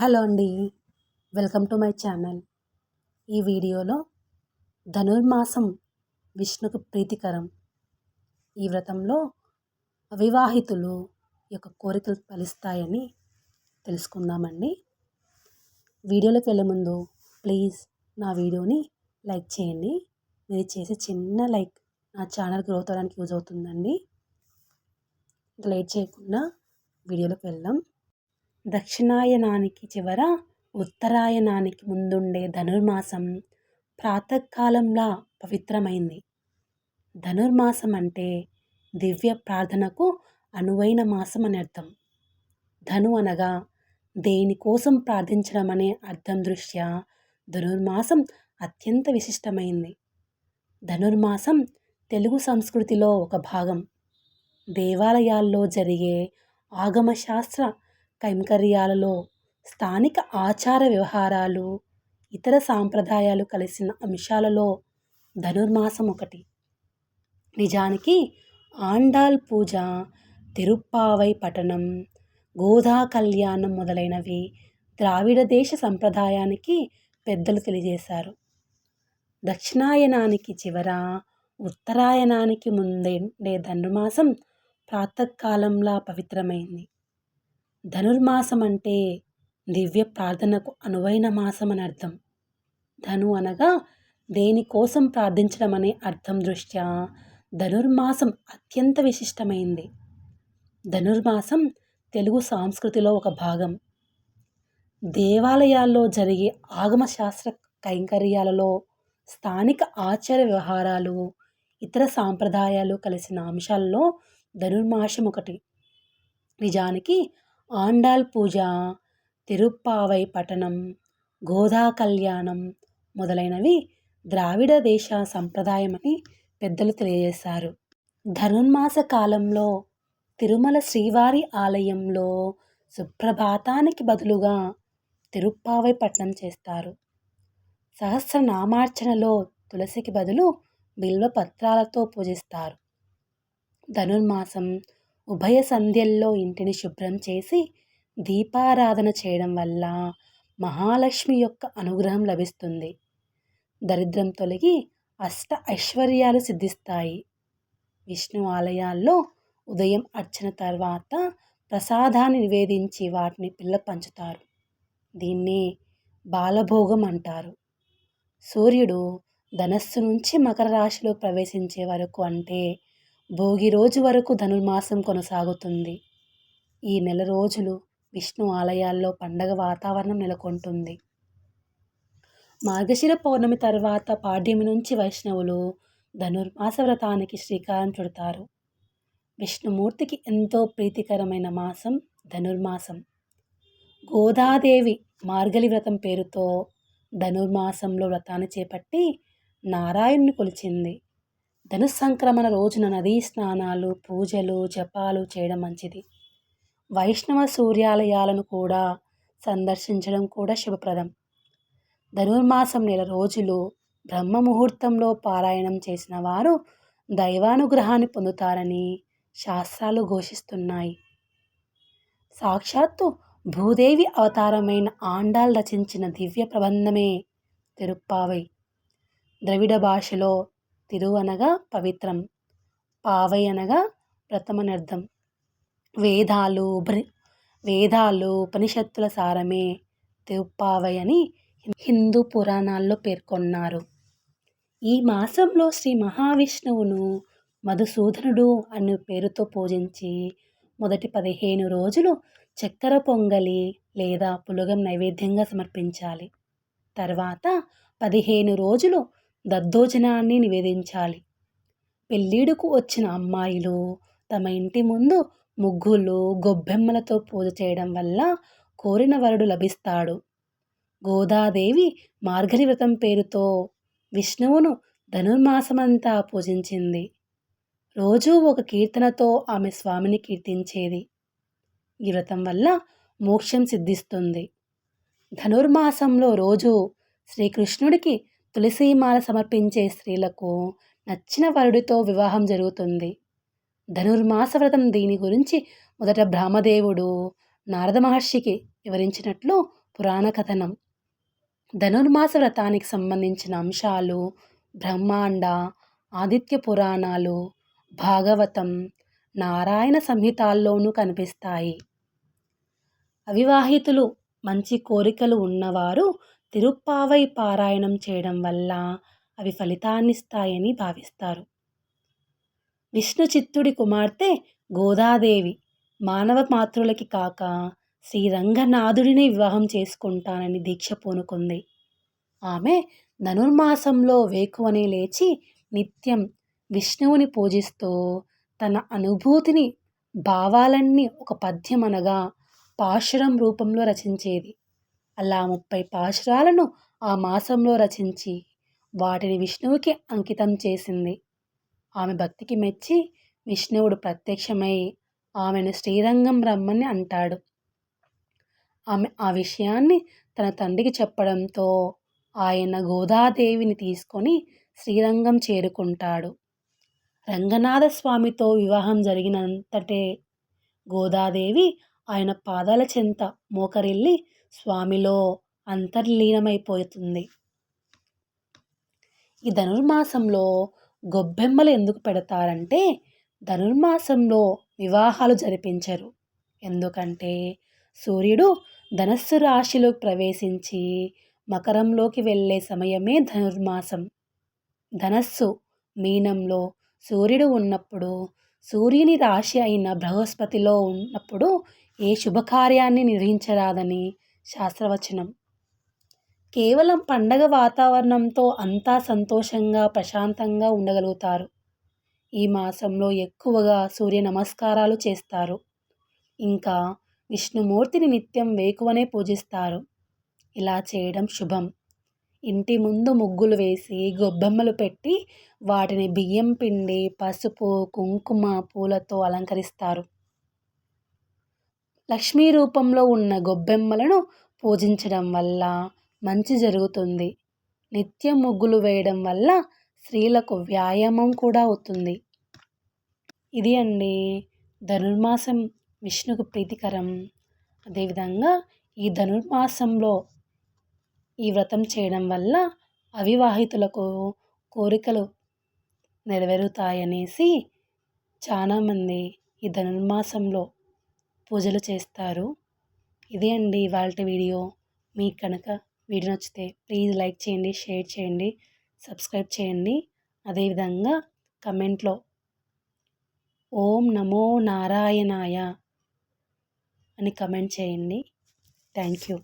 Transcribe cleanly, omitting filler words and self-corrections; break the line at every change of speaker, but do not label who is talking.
Hello అండి. Welcome to my channel. ఈ వీడియోలో ధనుర్మాసం విష్ణుకు ప్రీతికరం. ఈ వ్రతంలో అవివాహితులు యొక్క కోరికలు ఫలిస్తాయని తెలుసుకుందామండి. వీడియోలోకి వెళ్ళే ముందు ప్లీజ్ నా వీడియోని లైక్ చేయండి. మీరు చేసే చిన్న లైక్ నా ఛానల్ గ్రోత్ అవ్వడానికి యూజ్ అవుతుందండి. ఇంకా లేట్ చేయకుండా వీడియోలోకి వెళ్దాం. దక్షిణాయనానికి చివర ఉత్తరాయణానికి ముందుండే ధనుర్మాసం ప్రాతకాలంలా పవిత్రమైంది. ధనుర్మాసం అంటే దివ్య ప్రార్థనకు అనువైన మాసం అని అర్థం. ధను అనగా దేనికోసం ప్రార్థించడం అనే అర్థం దృష్ట్యా ధనుర్మాసం అత్యంత విశిష్టమైంది. ధనుర్మాసం తెలుగు సంస్కృతిలో ఒక భాగం. దేవాలయాల్లో జరిగే ఆగమశాస్త్ర కైంకర్యాలలో స్థానిక ఆచార వ్యవహారాలు, ఇతర సాంప్రదాయాలు కలిసిన అంశాలలో ధనుర్మాసం ఒకటి. నిజానికి ఆండాళ్ పూజ, తిరుప్పావై పఠనం, గోదా కళ్యాణం మొదలైనవి ద్రావిడ దేశ సంప్రదాయానికి పెద్దలు తెలియజేశారు. దక్షిణాయనానికి చివర ఉత్తరాయణానికి ముందే ధనుర్మాసం ప్రాతకాలంలా పవిత్రమైంది. ధనుర్మాసం అంటే దివ్య ప్రార్థనకు అనువైన మాసం అని అర్థం. ధను అనగా దేనికోసం ప్రార్థించడం అనే అర్థం దృష్ట్యా ధనుర్మాసం అత్యంత విశిష్టమైంది. ధనుర్మాసం తెలుగు సంస్కృతిలో ఒక భాగం. దేవాలయాల్లో జరిగే ఆగమశాస్త్ర కైంకర్యాలలో స్థానిక ఆచార వ్యవహారాలు, ఇతర సాంప్రదాయాలు కలిసిన అంశాల్లో ధనుర్మాసం ఒకటి. నిజానికి ఆండాళ్ పూజ, తిరుప్పావై పఠనం, గోదా కళ్యాణం మొదలైనవి ద్రావిడ దేశ సంప్రదాయమని పెద్దలు తెలియజేశారు. ధనుర్మాస కాలంలో తిరుమల శ్రీవారి ఆలయంలో సుప్రభాతానికి బదులుగా తిరుప్పావై పఠనం చేస్తారు. సహస్రనామార్చనలో తులసికి బదులు బిల్వ పత్రాలతో పూజిస్తారు. ధనుర్మాసం ఉభయ సంధ్యల్లో ఇంటిని శుభ్రం చేసి దీపారాధన చేయడం వల్ల మహాలక్ష్మి యొక్క అనుగ్రహం లభిస్తుంది. దరిద్రం తొలగి అష్ట ఐశ్వర్యాలు సిద్ధిస్తాయి. విష్ణు ఆలయాల్లో ఉదయం అర్చన తర్వాత ప్రసాదాన్ని నివేదించి వాటిని పిల్లలకు పంచుతారు. దీన్నే బాలభోగం అంటారు. సూర్యుడు ధనస్సు నుంచి మకర రాశిలో ప్రవేశించే వరకు అంటే భోగి రోజు వరకు ధనుర్మాసం కొనసాగుతుంది. ఈ నెల రోజులు విష్ణు ఆలయాల్లో పండగ వాతావరణం నెలకొంటుంది. మార్గశిర పౌర్ణమి తర్వాత పాడ్యమి నుంచి వైష్ణవులు ధనుర్మాస వ్రతానికి శ్రీకారం చుడతారు. విష్ణుమూర్తికి ఎంతో ప్రీతికరమైన మాసం ధనుర్మాసం. గోదాదేవి మార్గలి వ్రతం పేరుతో ధనుర్మాసంలో వ్రతాన్ని చేపట్టి నారాయణుని కొలిచింది. ధనుస్సంక్రమణ రోజున నదీ స్నానాలు, పూజలు, జపాలు చేయడం మంచిది. వైష్ణవ సూర్యాలయాలను కూడా సందర్శించడం కూడా శుభప్రదం. ధనుర్మాసం నెల రోజులు బ్రహ్మ ముహూర్తంలో పారాయణం చేసిన వారు దైవానుగ్రహాన్ని పొందుతారని శాస్త్రాలు ఘోషిస్తున్నాయి. సాక్షాత్తు భూదేవి అవతారమైన ఆండాళ్ రచించిన దివ్య ప్రబంధమే తిరుప్పావై. ద్రవిడ భాషలో తిరు అనగా పవిత్రం, పావై అనగా వ్రతం అని అర్థం. వేదాలు ఉపనిషత్తుల సారమే తిరుప్పావై అని హిందూ పురాణాల్లో పేర్కొన్నారు. ఈ మాసంలో శ్రీ మహావిష్ణువును మధుసూదనుడు అనే పేరుతో పూజించి మొదటి 15 రోజులు చక్కెర పొంగలి లేదా పులగం నైవేద్యంగా సమర్పించాలి. తర్వాత 15 రోజులు దద్దోజనాన్ని నివేదించాలి. పెళ్ళిడుకు వచ్చిన అమ్మాయిలు తమ ఇంటి ముందు ముగ్గులు, గొబ్బెమ్మలతో పూజ చేయడం వల్ల కోరిన వరుడు లభిస్తాడు. గోదాదేవి మార్గలి వ్రతం పేరుతో విష్ణువును ధనుర్మాసమంతా పూజించింది. రోజూ ఒక కీర్తనతో ఆమె స్వామిని కీర్తించేది. ఈ వ్రతం వల్ల మోక్షం సిద్ధిస్తుంది. ధనుర్మాసంలో రోజు శ్రీకృష్ణుడికి తులసీమాల సమర్పించే స్త్రీలకు నచ్చిన వరుడితో వివాహం జరుగుతుంది. ధనుర్మాస వ్రతం దీని గురించి మొదట బ్రహ్మదేవుడు నారద మహర్షికి వివరించినట్లు పురాణ కథనం. ధనుర్మాస వ్రతానికి సంబంధించిన అంశాలు బ్రహ్మాండ, ఆదిత్య పురాణాలు, భాగవతం, నారాయణ సంహితాల్లోనూ కనిపిస్తాయి. అవివాహితులు, మంచి కోరికలు ఉన్నవారు తిరుప్పావై పారాయణం చేయడం వల్ల అవి ఫలితాన్నిస్తాయని భావిస్తారు. విష్ణు చిత్తుడి కుమార్తె గోదాదేవి మానవ మాతృలకి కాక శ్రీరంగనాథుడిని వివాహం చేసుకుంటానని దీక్ష పూనుకుంది. ఆమె ధనుర్మాసంలో వేకువనే లేచి నిత్యం విష్ణువుని పూజిస్తూ తన అనుభూతిని, భావాలన్నీ ఒక పద్యం అనగా పాశురం రూపంలో రచించేది. అలా 30 పాశురాలను ఆ మాసంలో రచించి వాటిని విష్ణువుకి అంకితం చేసింది. ఆమె భక్తికి మెచ్చి విష్ణువుడు ప్రత్యక్షమై ఆమెను శ్రీరంగం రమ్మని అంటాడు. ఆమె ఆ విషయాన్ని తన తండ్రికి చెప్పడంతో ఆయన గోదాదేవిని తీసుకొని శ్రీరంగం చేరుకుంటాడు. రంగనాథ స్వామితో వివాహం జరిగినంతటే గోదాదేవి ఆయన పాదాల చెంత మోకరిల్లి స్వామిలో అంతర్లీనమైపోతుంది. ఈ ధనుర్మాసంలో గొబ్బెమ్మలు ఎందుకు పెడతారంటే, ధనుర్మాసంలో వివాహాలు జరిపించరు. ఎందుకంటే సూర్యుడు ధనస్సు రాశిలో ప్రవేశించి మకరంలోకి వెళ్ళే సమయమే ధనుర్మాసం. ధనస్సు మీనంలో సూర్యుడు ఉన్నప్పుడు, సూర్యుని రాశి అయిన బృహస్పతిలో ఉన్నప్పుడు ఏ శుభకార్యాన్ని నిర్వహించరాదని శాస్త్రవచనం. కేవలం పండగ వాతావరణంతో అంతా సంతోషంగా ప్రశాంతంగా ఉండగలుగుతారు. ఈ మాసంలో ఎక్కువగా సూర్య నమస్కారాలు చేస్తారు. ఇంకా విష్ణుమూర్తిని నిత్యం వేకువనే పూజిస్తారు. ఇలా చేయడం శుభం. ఇంటి ముందు ముగ్గులు వేసి గొబ్బెమ్మలు పెట్టి వాటిని బియ్యం పిండి, పసుపు, కుంకుమ, పూలతో అలంకరిస్తారు. లక్ష్మీ రూపంలో ఉన్న గొబ్బెమ్మలను పూజించడం వల్ల మంచి జరుగుతుంది. నిత్యం ముగ్గులు వేయడం వల్ల స్త్రీలకు వ్యాయామం కూడా అవుతుంది. ఇది అండి ధనుర్మాసం విష్ణుకు ప్రీతికరం. అదేవిధంగా ఈ ధనుర్మాసంలో ఈ వ్రతం చేయడం వల్ల అవివాహితులకు కోరికలు నెరవేరుతాయనేసి చాలామంది ఈ ధనుర్మాసంలో పూజలు చేస్తారు. ఇదే అండి ఇవాల్టి వీడియో. మీకు కనుక వీడియో నచ్చితే ప్లీజ్ లైక్ చేయండి, షేర్ చేయండి, సబ్స్క్రైబ్ చేయండి. అదేవిధంగా కమెంట్లో ఓం నమో నారాయణాయ అని కమెంట్ చేయండి. Thank you.